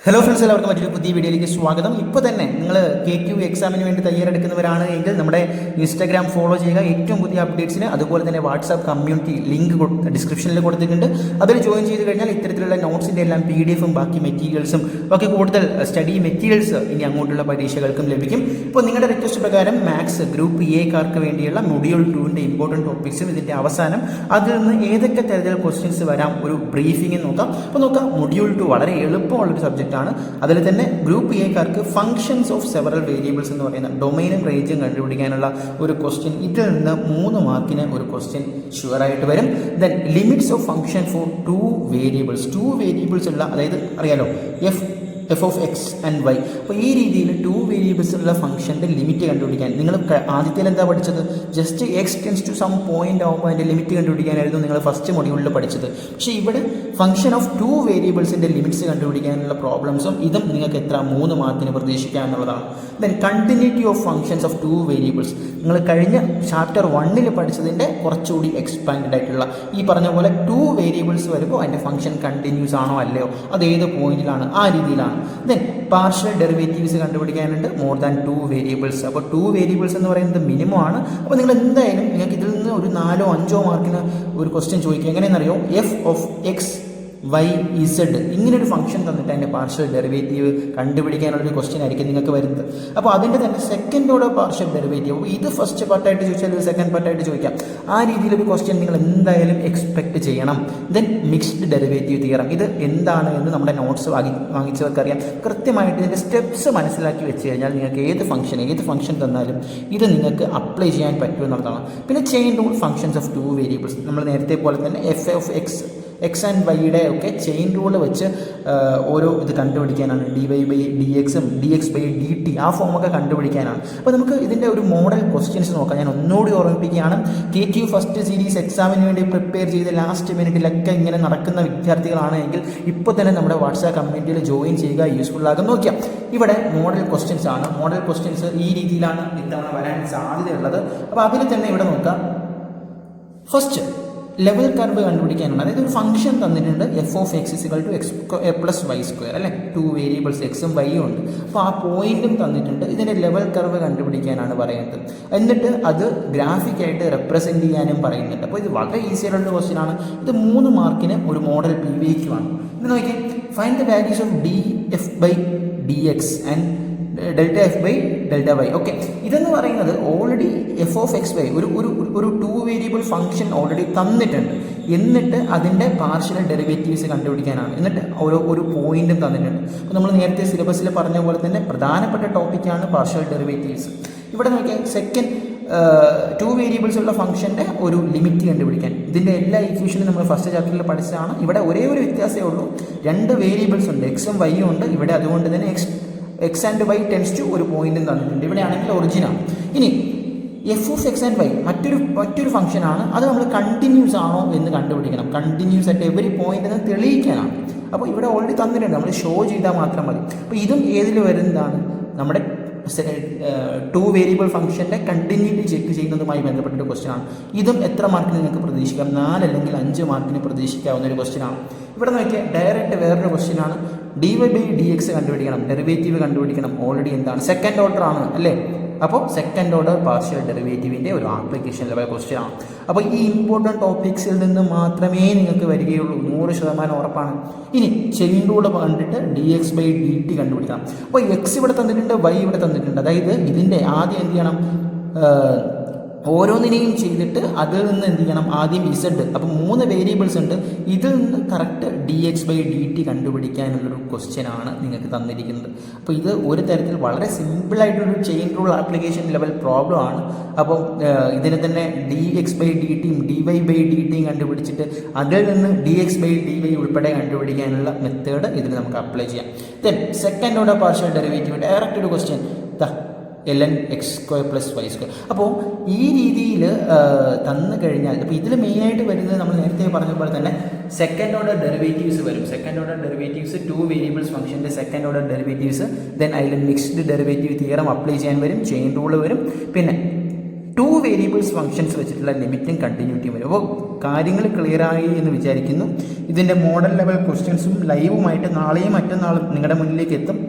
Hello friends, എല്ലാവർക്കും മറ്റൊരു പുതിയ വീഡിയോയിലേക്ക് സ്വാഗതം. ഇപ്പോൾ തന്നെ നിങ്ങൾ KQ എക്സാമിന് വേണ്ടി തയ്യാറെടുക്കുന്നവരാണ് എങ്കിൽ നമ്മുടെ ഇൻസ്റ്റാഗ്രാം ഫോളോ ചെയ്യുക. ഏറ്റവും പുതിയ അപ്ഡേറ്റ്സിന് അതുപോലെ തന്നെ വാട്സാപ്പ് കമ്മ്യൂണിറ്റി ലിങ്ക് ഡിസ്ക്രിപ്ഷനിൽ കൊടുത്തിട്ടുണ്ട്. അതിൽ ജോയിൻ ചെയ്ത് കഴിഞ്ഞാൽ ഇത്തരത്തിലുള്ള നോട്ട്സിൻ്റെ എല്ലാം PDF-ഉം ബാക്കി മെറ്റീരിയൽസും ഒക്കെ കൂടുതൽ സ്റ്റഡി മെറ്റീരിയൽസ് ഇനി അങ്ങോട്ടുള്ള പരീക്ഷകൾക്കും ലഭിക്കും. ഇപ്പോൾ നിങ്ങളുടെ റിക്വസ്റ്റ് പ്രകാരം മാത്സ് ഗ്രൂപ്പ് എക്കാർക്ക് വേണ്ടിയുള്ള മൊഡ്യൂൾ 2-ൻ്റെ ഇമ്പോർട്ടൻറ്റ് ടോപ്പിക്സും ഇതിൻ്റെ അവസാനം അതിൽ നിന്ന് ഏതൊക്കെ തരത്തിലുള്ള ക്വസ്റ്റ്യൻസ് വരാം ഒരു ബ്രീഫിംഗ് നോക്കാം. അപ്പോൾ നോക്കാം, മൊഡ്യൂൾ 2 വളരെ എളുപ്പമുള്ളൊരു സബ്ജക്റ്റ്. അതിൽ തന്നെ ഗ്രൂപ്പ് എക്കാർക്ക് ഫങ്ഷൻസ് ഓഫ് സെവറൽ വേരിയബിൾസ് എന്ന് പറയുന്ന ഡൊമൈനും റേഞ്ചും കണ്ടുപിടിക്കാനുള്ള ഒരു ക്വസ്റ്റ്യൻ, ഇതിൽ നിന്ന് 3 മാർക്കിന് ഒരു ക്വസ്റ്റ്യൻ ഷുവറായിട്ട് വരും. Then limits of function for 2 variables ഉള്ള, അതായത് അറിയാലോ f of x and y. അപ്പോൾ ഈ രീതിയിൽ 2 വേരിയബിൾസുള്ള ഫംഗ്ഷൻ്റെ ലിമിറ്റ് കണ്ടുപിടിക്കാൻ നിങ്ങൾ ആദ്യത്തിൽ എന്താ പഠിച്ചത്? Just x tends to some point ആകുമ്പോൾ അതിൻ്റെ ലിമിറ്റ് കണ്ടുപിടിക്കാനായിരുന്നു നിങ്ങൾ ഫസ്റ്റ് മൊഡ്യൂളിൽ പഠിച്ചത്. പക്ഷേ ഇവിടെ ഫംഗ്ഷൻ ഓഫ് 2 വേരിയബിൾസിൻ്റെ ലിമിറ്റ്സ് കണ്ടുപിടിക്കാനുള്ള പ്രോബ്ലംസും ഇതും നിങ്ങൾക്ക് എത്ര 3 മാർക്കിന് പ്രതീക്ഷിക്കുക എന്നുള്ളതാണ്. Then continuity of functions of 2 variables, നിങ്ങൾ കഴിഞ്ഞ ചാപ്റ്റർ 1-ൽ പഠിച്ചതിൻ്റെ കുറച്ചുകൂടി എക്സ്പാൻഡ് ആയിട്ടുള്ള ഈ പറഞ്ഞ പോലെ 2 വേരിയബിൾസ് വരുമ്പോൾ അതിൻ്റെ ഫംഗ്ഷൻ കണ്ടിന്യൂസ് ആണോ അല്ലയോ, അത് ഏത് പോയിന്റിലാണ്, ആ രീതിയിലാണ്. ദെൻ പാർഷ്യൽ ഡെറിവേറ്റീവ്സ് കണ്ടുപിടിക്കാനുണ്ട് മോർ ദാൻ 2 വേരിയബിൾസ്. അപ്പോൾ 2 വേരിയബിൾസ് എന്ന് പറയുന്നത് മിനിമം ആണ്. അപ്പോൾ നിങ്ങൾ എന്തായാലും നിങ്ങൾക്ക് ഇതിൽ നിന്ന് ഒരു 4-5 മാർക്കിന് ഒരു ക്വസ്റ്റ്യൻ ചോദിക്കുക. എങ്ങനെയെന്നറിയോ? f of x y z ഇങ്ങനൊരു ഫംഗ്ഷൻ തന്നിട്ട് അതിൻ്റെ പാർഷ്യൽ ഡെറിവേറ്റീവ് കണ്ടുപിടിക്കാനുള്ളൊരു ക്വസ്റ്റ്യൻ ആയിരിക്കും നിങ്ങൾക്ക് വരുന്നത്. അപ്പോൾ അതിൻ്റെ തന്നെ സെക്കൻഡ് ഓർഡർ പാർഷ്യൽ ഡെറിവേറ്റീവ്, ഇത് ഫസ്റ്റ് പാർട്ടായിട്ട് ചോദിച്ചാൽ ഇത് സെക്കൻഡ് പാർട്ടായിട്ട് ചോദിക്കാം. ആ രീതിയിലൊരു ക്വസ്റ്റ്യൻ നിങ്ങൾ എന്തായാലും എക്സ്പെക്ട് ചെയ്യണം. ദെൻ മിക്സ്ഡ് ഡെറിവേറ്റീവ് തിയറം, ഇത് എന്താണ് എന്ന് നമ്മുടെ നോട്ട്സ് വാങ്ങിച്ചവർക്കറിയാം. കൃത്യമായിട്ട് ഇതിൻ്റെ സ്റ്റെപ്സ് മനസ്സിലാക്കി വെച്ച് കഴിഞ്ഞാൽ നിങ്ങൾക്ക് ഏത് ഫംഗ്ഷൻ തന്നാലും ഇത് നിങ്ങൾക്ക് അപ്ലൈ ചെയ്യാൻ പറ്റുമെന്നുള്ളതാണ്. പിന്നെ chain rule functions of 2 variables, നമ്മൾ നേരത്തെ പോലെ തന്നെ f of x and y-യുടെ ഒക്കെ ചെയിൻ റൂൾ വെച്ച് ഓരോ ഇത് കണ്ടുപിടിക്കാനാണ്. dy/dx-ഉം dx/dt ആ ഫോമൊക്കെ കണ്ടുപിടിക്കാനാണ്. അപ്പോൾ നമുക്ക് ഇതിൻ്റെ ഒരു മോഡൽ ക്വസ്റ്റ്യൻസ് നോക്കാം. ഞാൻ ഒന്നുകൂടി ഓർമ്മിപ്പിക്കുകയാണ്, KQ ഫസ്റ്റ് സീരീസ് എക്സാമിന് വേണ്ടി പ്രിപ്പയർ ചെയ്ത് ലാസ്റ്റ് മിനിറ്റിലൊക്കെ ഇങ്ങനെ നടക്കുന്ന വിദ്യാർത്ഥികളാണ് എങ്കിൽ ഇപ്പോൾ തന്നെ നമ്മുടെ വാട്സാപ്പ് കമ്മ്യൂണിറ്റിയിൽ ജോയിൻ ചെയ്യുക, യൂസ്ഫുൾ ആകും. നോക്കിയാൽ ഇവിടെ മോഡൽ ക്വസ്റ്റ്യൻസ് ആണ്. മോഡൽ ക്വസ്റ്റ്യൻസ് ഈ രീതിയിലാണ് ഇത്തവണ വരാൻ സാധ്യതയുള്ളത്. അപ്പോൾ അതിൽ തന്നെ ഇവിടെ നോക്കാം. ഫസ്റ്റ് ലെവൽ കർവ് കണ്ടുപിടിക്കാനാണ്. അതായത് ഒരു ഫംഗ്ഷൻ തന്നിട്ടുണ്ട്, f of x = x plus y², അല്ലേ? 2 വേരിയബിൾസ് എക്സും വൈയും ഉണ്ട്. അപ്പോൾ ആ പോയിന്റും തന്നിട്ടുണ്ട്. ഇതിൻ്റെ ലെവൽ കർവ് കണ്ടുപിടിക്കാനാണ് പറയുന്നത്. എന്നിട്ട് അത് ഗ്രാഫിക്കായിട്ട് റെപ്രസെൻറ്റ് ചെയ്യാനും പറയുന്നുണ്ട്. അപ്പോൾ ഇത് വളരെ ഈസി ആയിട്ടുള്ള ക്വസ്റ്റ്യൻ ആണ്. ഇത് 3 മാർക്കിന് ഒരു മോഡൽ PVQ ആണ്. ഇത് നോക്കി, find the values of df/dx and Δf/Δy. Okay, ഇതെന്ന് പറയുന്നത് already f of x y ഒരു 2 വേരിയബിൾ ഫംഗ്ഷൻ ഓൾറെഡി തന്നിട്ടുണ്ട്. എന്നിട്ട് അതിൻ്റെ പാർഷ്യൽ ഡെറിവേറ്റീവ്സ് കണ്ടുപിടിക്കാനാണ്. എന്നിട്ട് ഒരു പോയിന്റും തന്നിട്ടുണ്ട്. അപ്പോൾ നമ്മൾ നേരത്തെ സിലബസിൽ പറഞ്ഞ പോലെ തന്നെ പ്രധാനപ്പെട്ട ടോപ്പിക്കാണ് പാർഷ്യൽ ഡെറിവേറ്റീവ്സ്. ഇവിടെ നോക്കിയാൽ സെക്കൻഡ് 2 വേരിയബിൾസ് ഉള്ള ഫംഗ്ഷൻ്റെ ഒരു ലിമിറ്റ് കണ്ടുപിടിക്കാൻ, ഇതിൻ്റെ എല്ലാ ഇക്വേഷനും നമ്മൾ ഫസ്റ്റ് ചാപ്റ്ററിൽ പഠിച്ചതാണ്. ഇവിടെ ഒരേ ഒരു വ്യത്യാസമേ ഉള്ളൂ, 2 വേരിയബിൾസ് ഉണ്ട്, എക്സും വൈയും ഉണ്ട്. ഇവിടെ അതുകൊണ്ട് തന്നെ x and y tends to ഒരു പോയിന്റും തന്നിട്ടുണ്ട്. ഇവിടെ ആണെങ്കിൽ ഒറിജിനാണ്. ഇനി f of x and y മറ്റൊരു ഫംഗ്ഷനാണ്. അത് നമ്മൾ കണ്ടിന്യൂസ് ആണോ എന്ന് കണ്ടുപിടിക്കണം. കണ്ടിന്യൂസ് ആയിട്ട് എവരി പോയിന്റ് എന്ന് തെളിയിക്കാനാണ്. അപ്പോൾ ഇവിടെ ഓൾറെഡി തന്നിട്ടുണ്ട്, നമ്മൾ ഷോ ചെയ്താൽ മാത്രം മതി. അപ്പോൾ ഇതും ഏതിൽ വരുന്നതാണ്? നമ്മുടെ 2 വേരിയബിൾ ഫംഗ്ഷൻ്റെ കണ്ടിന്യൂറ്റി ചെക്ക് ചെയ്യുന്നതുമായി ബന്ധപ്പെട്ടൊരു ക്വസ്റ്റ്യൻ ആണ്. ഇതും എത്ര മാർക്കിന് നിങ്ങൾക്ക് പ്രതീക്ഷിക്കാം? 4 അല്ലെങ്കിൽ 5 മാർക്കിന് പ്രതീക്ഷിക്കാവുന്ന ഒരു ക്വസ്റ്റ്യൻ ആണ്. ഇവിടെ നോക്കിയാൽ ഡയറക്റ്റ് വേറൊരു ക്വസ്റ്റ്യൻ ആണ്. dy/dx കണ്ടുപിടിക്കണം, ഡെറിവേറ്റീവ് കണ്ടുപിടിക്കണം. ഓൾറെഡി എന്താണ്? സെക്കൻഡ് ഓർഡർ ആണ്, അല്ലേ? അപ്പോൾ സെക്കൻഡ് ഓർഡർ പാർഷ്യൽ ഡെറിവേറ്റീവിൻ്റെ ഒരു ആപ്ലിക്കേഷൻ ലെവൽ ക്വസ്റ്റ്യൻ ആണ്. അപ്പോൾ ഈ ഇമ്പോർട്ടൻറ്റ് ടോപ്പിക്സിൽ നിന്ന് മാത്രമേ നിങ്ങൾക്ക് വരികയുള്ളൂ, 100% ഉറപ്പാണ്. ഇനി ചെയിൻ റൂൾ കണ്ടിട്ട് dx/dt കണ്ടുപിടിക്കണം. അപ്പോൾ x ഇവിടെ തന്നിട്ടുണ്ട്, y ഇവിടെ തന്നിട്ടുണ്ട്. അതായത് ഇതിൻ്റെ ആദ്യം എന്ത് ചെയ്യണം? ഓരോന്നിനെയും ചെയ്തിട്ട് അതിൽ നിന്ന് എന്ത് ചെയ്യണം? ആദ്യം z, അപ്പോൾ 3 വേരിയബിൾസ് ഉണ്ട്. ഇതിൽ നിന്ന് കറക്റ്റ് dx/dt കണ്ടുപിടിക്കാനുള്ളൊരു ക്വസ്റ്റ്യൻ ആണ് നിങ്ങൾക്ക് തന്നിരിക്കുന്നത്. അപ്പോൾ ഇത് ഒരു തരത്തിൽ വളരെ സിമ്പിളായിട്ടൊരു chain rule application level problem ആണ്. അപ്പോൾ ഇതിനെ തന്നെ dx/dtയും dy/dtയും കണ്ടുപിടിച്ചിട്ട് അതിൽ നിന്ന് dx/dy ഉൾപ്പെടെ കണ്ടുപിടിക്കാനുള്ള മെത്തേഡ് ഇതിൽ നമുക്ക് അപ്ലൈ ചെയ്യാം. Then second order partial derivative direct ഒരു ക്വസ്റ്റ്യൻ ln x² + y². അപ്പോൾ ഈ രീതിയിൽ തന്നു കഴിഞ്ഞാൽ, അപ്പോൾ ഇതിൽ മെയിനായിട്ട് വരുന്നത് നമ്മൾ നേരത്തെ പറഞ്ഞ പോലെ തന്നെ സെക്കൻഡ് ഓർഡർ ഡെറിവേറ്റീവ്സ് വരും. സെക്കൻഡ് ഓർഡർ ഡെറിവേറ്റീവ്സ് 2 വേരിയബിൾസ് ഫംഗ്ഷൻ്റെ സെക്കൻഡ് ഓർഡർ ഡെറിവേറ്റീവ്സ്. ദെൻ അതിൽ മിക്സ്ഡ് ഡെറിവേറ്റീവ് തിയറം അപ്ലൈ ചെയ്യാൻ വരും, ചെയിൻ റൂൾ വരും. പിന്നെ 2 വേരിയബിൾസ് ഫംഗ്ഷൻസ് വെച്ചിട്ടുള്ള ലിമിറ്റും കണ്ടിന്യൂറ്റിയും വരും. അപ്പോൾ കാര്യങ്ങൾ ക്ലിയർ ആയി എന്ന് വിചാരിക്കുന്നു. ഇതിൻ്റെ മോഡൽ ലെവൽ ക്വസ്റ്റ്യൻസും ലൈവുമായിട്ട് നാളെയും മറ്റന്നാളും നിങ്ങളുടെ മുന്നിലേക്ക് എത്തും.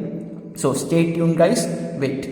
So stay tune guys, wait.